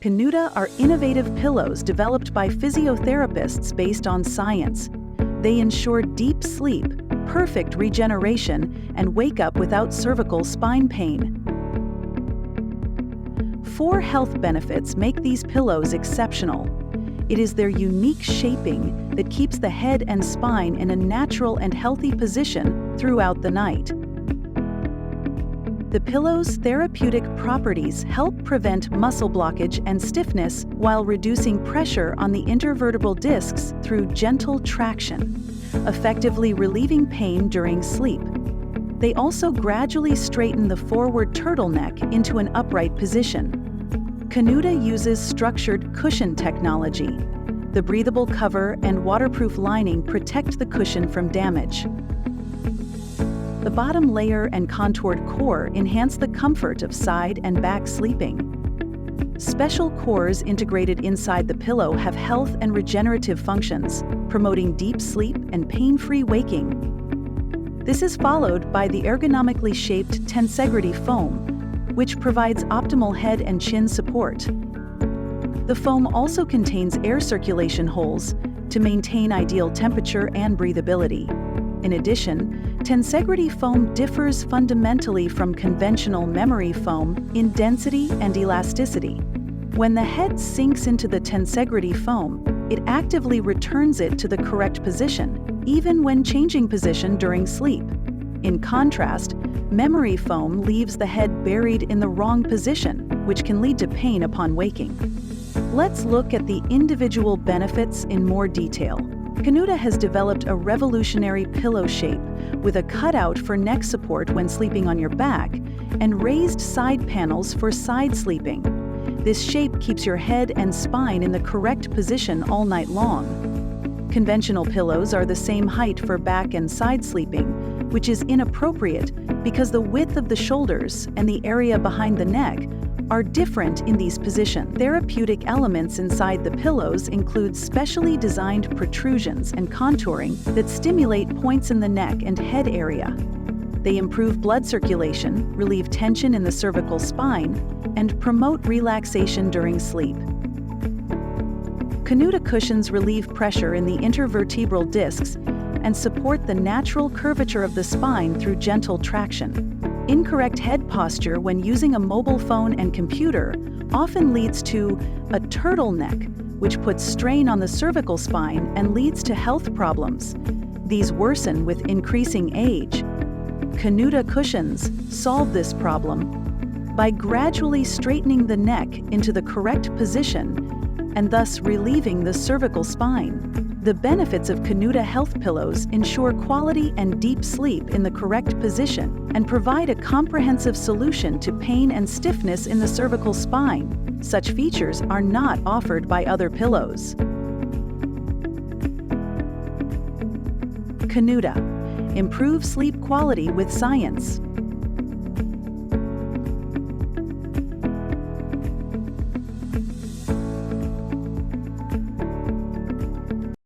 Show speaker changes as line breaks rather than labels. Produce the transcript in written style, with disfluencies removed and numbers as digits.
Kanuda are innovative pillows developed by physiotherapists based on science. They ensure deep sleep, perfect regeneration, and wake up without cervical spine pain. 4 health benefits make these pillows exceptional. It is their unique shaping that keeps the head and spine in a natural and healthy position throughout the night. The pillow's therapeutic properties help prevent muscle blockage and stiffness while reducing pressure on the intervertebral discs through gentle traction, effectively relieving pain during sleep. They also gradually straighten the forward turtleneck into an upright position. Kanuda uses structured cushion technology. The breathable cover and waterproof lining protect the cushion from damage. The bottom layer and contoured core enhance the comfort of side and back sleeping. Special cores integrated inside the pillow have health and regenerative functions, promoting deep sleep and pain-free waking. This is followed by the ergonomically shaped tensegrity foam, which provides optimal head and chin support. The foam also contains air circulation holes to maintain ideal temperature and breathability. In addition, tensegrity foam differs fundamentally from conventional memory foam in density and elasticity. When the head sinks into the tensegrity foam, it actively returns it to the correct position, even when changing position during sleep. In contrast, memory foam leaves the head buried in the wrong position, which can lead to pain upon waking. Let's look at the individual benefits in more detail. Kanuda has developed a revolutionary pillow shape with a cutout for neck support when sleeping on your back and raised side panels for side sleeping. This shape keeps your head and spine in the correct position all night long. Conventional pillows are the same height for back and side sleeping, which is inappropriate because the width of the shoulders and the area behind the neck are different in these positions. Therapeutic elements inside the pillows include specially designed protrusions and contouring that stimulate points in the neck and head area. They improve blood circulation, relieve tension in the cervical spine, and promote relaxation during sleep. Kanuda cushions relieve pressure in the intervertebral discs and support the natural curvature of the spine through gentle traction. Incorrect head posture when using a mobile phone and computer often leads to a turtleneck, which puts strain on the cervical spine and leads to health problems. These worsen with increasing age. Kanuda cushions solve this problem by gradually straightening the neck into the correct position and thus relieving the cervical spine. The benefits of Kanuda health pillows ensure quality and deep sleep in the correct position and provide a comprehensive solution to pain and stiffness in the cervical spine. Such features are not offered by other pillows. Kanuda. Improve sleep quality with science.